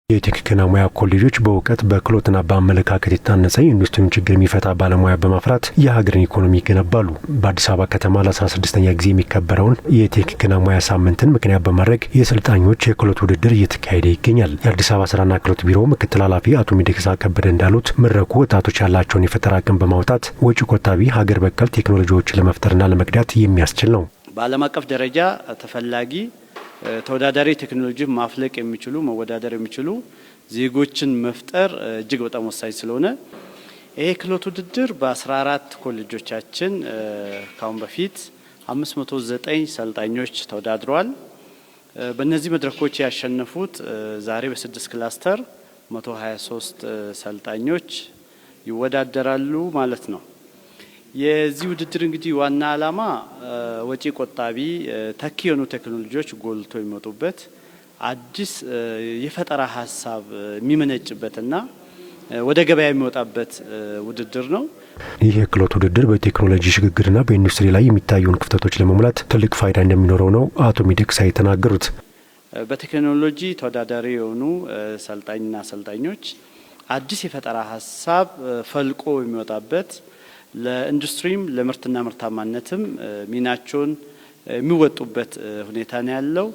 የቴክኒክና ሙያ ኮሌጆች በእውቀት በክህሎትና በአመለካከት የታነጸ የኢንዱስትሪውን ችግር የሚፈታ ባለሙያ በማፍራት የሀገርን ኢኮኖሚ ይገነባሉ። በአዲስ አበባ ከተማ ለ16ኛ ጊዜ የሚከበረውን የቴክኒክና ሙያ ሳምንትን ምክንያት በማድረግ የሰልጣኞች የክህሎት ውድድር እየተካሄደ ይገኛል። የአዲስ አበባ ስራና ክህሎት ቢሮ ምክትል ኃላፊ አቶ ሚደቅሳ ከበደ እንዳሉት መድረኩ ወጣቶች ያላቸውን የፈጠራ አቅም በማውጣት ወጪ ቆጣቢ ሀገር በቀል ቴክኖሎጂዎችን ለመፍጠርና ለመቅዳት የሚያስችል ነው። በዓለም አቀፍ ደረጃ ተፈላጊ ተወዳዳሪ ቴክኖሎጂ ማፍለቅ የሚችሉ መወዳደር የሚችሉ ዜጎችን መፍጠር እጅግ በጣም ወሳኝ ስለሆነ ይሄ ክህሎት ውድድር በ14 ኮሌጆቻችን ካሁን በፊት 509 ሰልጣኞች ተወዳድረዋል። በእነዚህ መድረኮች ያሸነፉት ዛሬ በ6 ክላስተር 123 ሰልጣኞች ይወዳደራሉ ማለት ነው። የዚህ ውድድር እንግዲህ ዋና ዓላማ ወጪ ቆጣቢ ተኪ የሆኑ ቴክኖሎጂዎች ጎልቶ የሚወጡበት አዲስ የፈጠራ ሀሳብ የሚመነጭበትና ወደ ገበያ የሚወጣበት ውድድር ነው። ይህ የክህሎት ውድድር በቴክኖሎጂ ሽግግርና በኢንዱስትሪ ላይ የሚታዩን ክፍተቶች ለመሙላት ትልቅ ፋይዳ እንደሚኖረው ነው አቶ ሚደቅሳ የተናገሩት። በቴክኖሎጂ ተወዳዳሪ የሆኑ ሰልጣኝና ሰልጣኞች አዲስ የፈጠራ ሀሳብ ፈልቆ የሚወጣበት ለኢንዱስትሪም ለምርትና ምርታማነትም ሚናቸውን የሚወጡበት ሁኔታ ነው ያለው።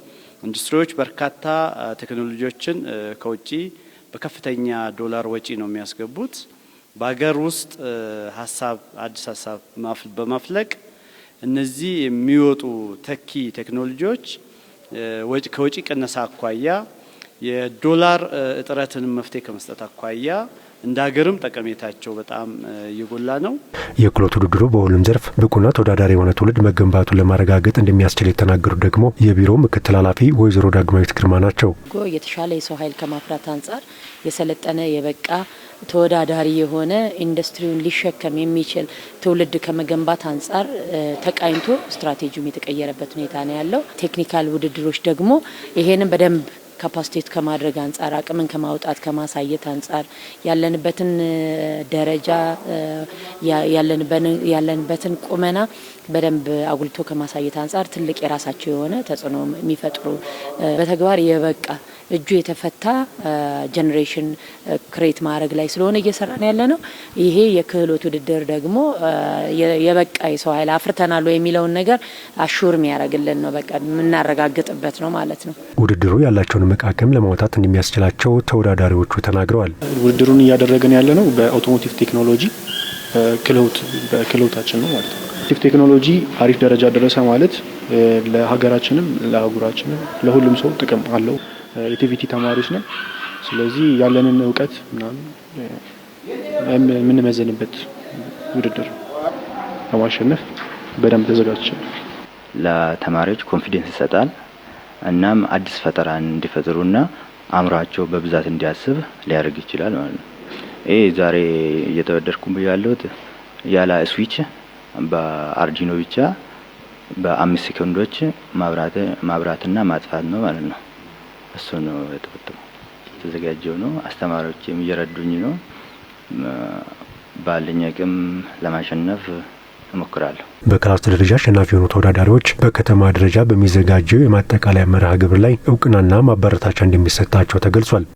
ኢንዱስትሪዎች በርካታ ቴክኖሎጂዎችን ከውጪ በከፍተኛ ዶላር ወጪ ነው የሚያስገቡት። በሀገር ውስጥ አዲስ ሀሳብ በማፍለቅ እነዚህ የሚወጡ ተኪ ቴክኖሎጂዎች ከወጪ ቅነሳ አኳያ የዶላር እጥረትን መፍትሄ ከመስጠት አኳያ እንደ ሀገርም ጠቀሜታቸው በጣም የጎላ ነው። የክህሎት ውድድሩ በሁሉም ዘርፍ ብቁና ተወዳዳሪ የሆነ ትውልድ መገንባቱን ለማረጋገጥ እንደሚያስችል የተናገሩት ደግሞ የቢሮው ምክትል ኃላፊ ወይዘሮ ዳግማዊት ግርማ ናቸው። የተሻለ የሰው ኃይል ከማፍራት አንጻር የሰለጠነ የበቃ ተወዳዳሪ የሆነ ኢንዱስትሪውን ሊሸከም የሚችል ትውልድ ከመገንባት አንጻር ተቃኝቶ ስትራቴጂውም የተቀየረበት ሁኔታ ነው ያለው። ቴክኒካል ውድድሮች ደግሞ ይሄንን በደንብ ካፓሲቴት ከማድረግ አንጻር አቅምን ከማውጣት ከማሳየት አንጻር ያለንበትን ደረጃ ያለንበትን ቁመና በደንብ አጉልቶ ከማሳየት አንጻር ትልቅ የራሳቸው የሆነ ተጽዕኖ የሚፈጥሩ በተግባር የበቃ እጁ የተፈታ ጄኔሬሽን ክሬት ማድረግ ላይ ስለሆነ እየሰራን ያለ ነው። ይሄ የክህሎት ውድድር ደግሞ የበቃ የሰው ኃይል አፍርተናል የሚለውን ነገር አሹር የሚያደርግልን ነው። በቃ የምናረጋግጥበት ነው ማለት ነው። ውድድሩ ያላቸውን አቅም ለማውጣት እንደሚያስችላቸው ተወዳዳሪዎቹ ተናግረዋል። ውድድሩን እያደረግን ያለ ነው በአውቶሞቲቭ ቴክኖሎጂ በክህሎታችን ነው ማለት ነው። ቴክኖሎጂ አሪፍ ደረጃ ደረሰ ማለት ለሀገራችንም ለአህጉራችንም ለሁሉም ሰው ጥቅም አለው። የቲቪቲ ተማሪዎች ነን። ስለዚህ ያለንን እውቀት የምንመዘንበት ውድድር ለማሸነፍ በደንብ ተዘጋጅተናል። ለተማሪዎች ኮንፊደንስ ይሰጣል። እናም አዲስ ፈጠራን እንዲፈጥሩና አእምሯቸው በብዛት እንዲያስብ ሊያደርግ ይችላል ማለት ነው። ይሄ ዛሬ እየተወዳደርኩ ያለሁት ያለ ስዊች በአርጂኖ ብቻ በ5 ሴኮንዶች ማብራትና ማጥፋት ነው ማለት ነው። እሱ ነው የተዘጋጀው ነው። አስተማሪዎችም እየረዱኝ ነው። ባለኝ አቅም ለማሸነፍ እሞክራለሁ። በክላስተር ደረጃ አሸናፊ የሆኑ ተወዳዳሪዎች በከተማ ደረጃ በሚዘጋጀው የማጠቃለያ መርሃ ግብር ላይ እውቅናና ማበረታቻ እንደሚሰጣቸው ተገልጿል።